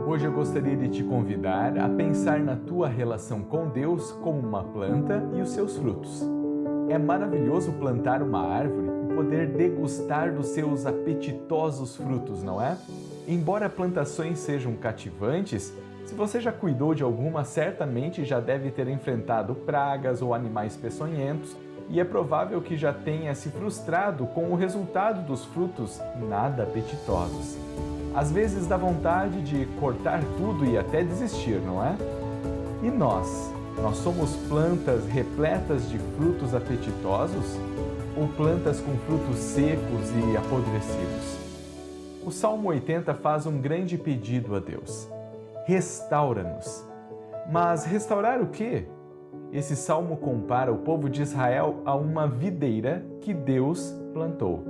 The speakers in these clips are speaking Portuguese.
Hoje eu gostaria de te convidar a pensar na tua relação com Deus como uma planta e os seus frutos. É maravilhoso plantar uma árvore e poder degustar dos seus apetitosos frutos, não é? Embora plantações sejam cativantes, se você já cuidou de alguma, certamente já deve ter enfrentado pragas ou animais peçonhentos, e é provável que já tenha se frustrado com o resultado dos frutos nada apetitosos. Às vezes dá vontade de cortar tudo e até desistir, não é? E nós? Nós somos plantas repletas de frutos apetitosos ou plantas com frutos secos e apodrecidos? O Salmo 80 faz um grande pedido a Deus: restaura-nos. Mas restaurar o quê? Esse salmo compara o povo de Israel a uma videira que Deus plantou.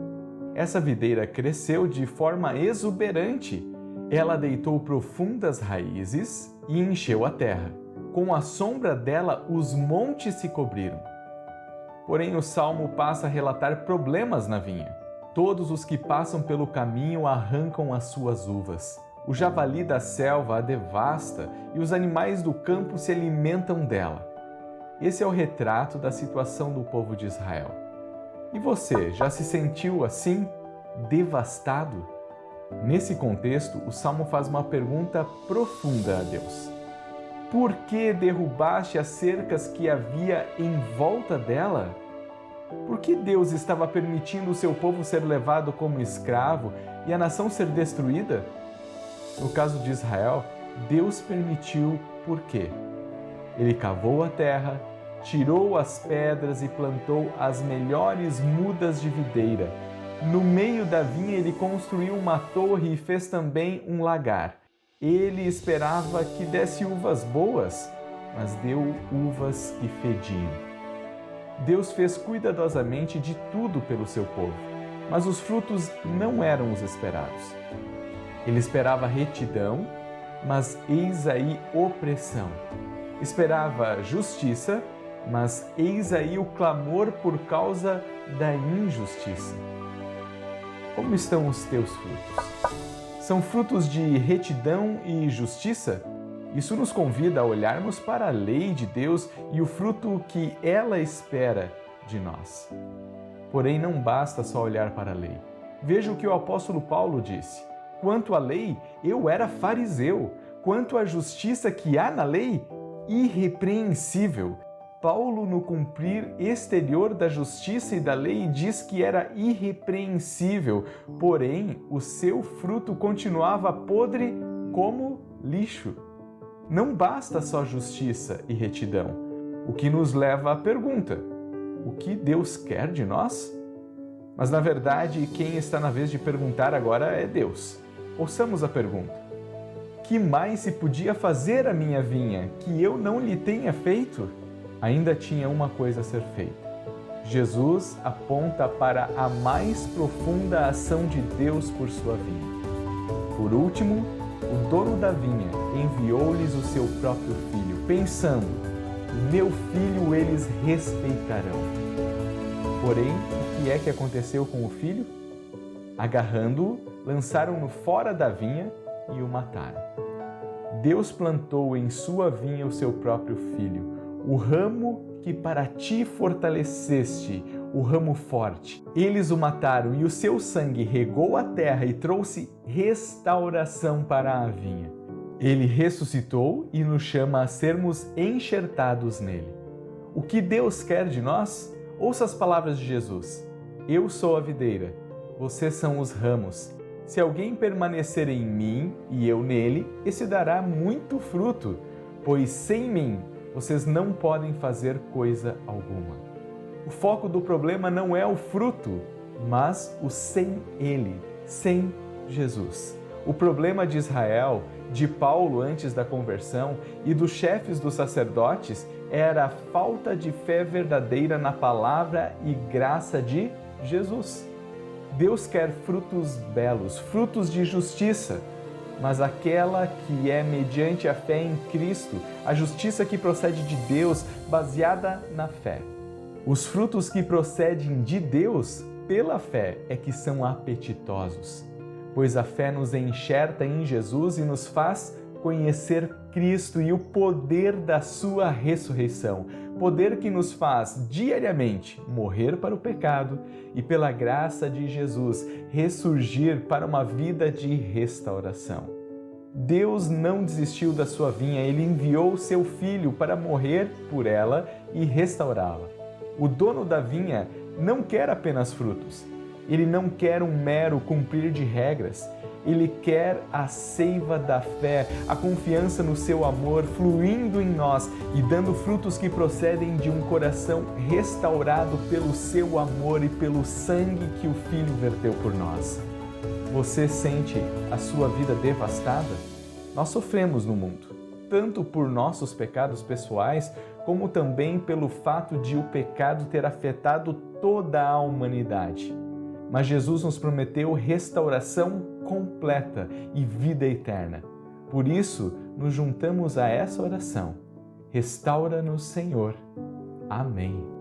Essa videira cresceu de forma exuberante. Ela deitou profundas raízes e encheu a terra. Com a sombra dela, os montes se cobriram. Porém, o salmo passa a relatar problemas na vinha. Todos os que passam pelo caminho arrancam as suas uvas. O javali da selva a devasta e os animais do campo se alimentam dela. Esse é o retrato da situação do povo de Israel. E você, já se sentiu assim, devastado? Nesse contexto, o Salmo faz uma pergunta profunda a Deus. Por que derrubaste as cercas que havia em volta dela? Por que Deus estava permitindo o seu povo ser levado como escravo e a nação ser destruída? No caso de Israel, Deus permitiu por quê? Ele cavou a terra, tirou as pedras e plantou as melhores mudas de videira. No meio da vinha ele construiu uma torre e fez também um lagar. Ele esperava que desse uvas boas, mas deu uvas que fediam. Deus fez cuidadosamente de tudo pelo seu povo, mas os frutos não eram os esperados. Ele esperava retidão, mas eis aí opressão. Esperava justiça, mas eis aí o clamor por causa da injustiça. Como estão os teus frutos? São frutos de retidão e justiça? Isso nos convida a olharmos para a lei de Deus e o fruto que ela espera de nós. Porém, não basta só olhar para a lei. Veja o que o apóstolo Paulo disse: quanto à lei, eu era fariseu. Quanto à justiça que há na lei, irrepreensível. Paulo, no cumprir exterior da justiça e da lei, diz que era irrepreensível, porém o seu fruto continuava podre como lixo. Não basta só justiça e retidão, o que nos leva à pergunta: o que Deus quer de nós? Mas na verdade, quem está na vez de perguntar agora é Deus. Ouçamos a pergunta: que mais se podia fazer à minha vinha que eu não lhe tenha feito? Ainda tinha uma coisa a ser feita. Jesus aponta para a mais profunda ação de Deus por sua vinha. Por último, o dono da vinha enviou-lhes o seu próprio filho, pensando: meu filho eles respeitarão. Porém, o que é que aconteceu com o filho? Agarrando-o, lançaram-no fora da vinha e o mataram. Deus plantou em sua vinha o seu próprio filho, o ramo que para ti fortaleceste, o ramo forte. Eles o mataram e o seu sangue regou a terra e trouxe restauração para a vinha. Ele ressuscitou e nos chama a sermos enxertados nele. O que Deus quer de nós? Ouça as palavras de Jesus: eu sou a videira, vocês são os ramos. Se alguém permanecer em mim e eu nele, esse dará muito fruto, pois sem mim vocês não podem fazer coisa alguma. O foco do problema não é o fruto, mas o sem ele, sem Jesus. O problema de Israel, de Paulo antes da conversão e dos chefes dos sacerdotes era a falta de fé verdadeira na palavra e graça de Jesus. Deus quer frutos belos, frutos de justiça, mas aquela que é mediante a fé em Cristo, a justiça que procede de Deus, baseada na fé. Os frutos que procedem de Deus, pela fé, é que são apetitosos, pois a fé nos enxerta em Jesus e nos faz conhecer Cristo e o poder da sua ressurreição, poder que nos faz diariamente morrer para o pecado e, pela graça de Jesus, ressurgir para uma vida de restauração. Deus não desistiu da sua vinha, Ele enviou seu Filho para morrer por ela e restaurá-la. O dono da vinha não quer apenas frutos, Ele não quer um mero cumprir de regras, Ele quer a seiva da fé, a confiança no seu amor fluindo em nós e dando frutos que procedem de um coração restaurado pelo seu amor e pelo sangue que o Filho verteu por nós. Você sente a sua vida devastada? Nós sofremos no mundo, tanto por nossos pecados pessoais, como também pelo fato de o pecado ter afetado toda a humanidade. Mas Jesus nos prometeu restauração completa e vida eterna. Por isso, nos juntamos a essa oração. Restaura-nos, Senhor. Amém.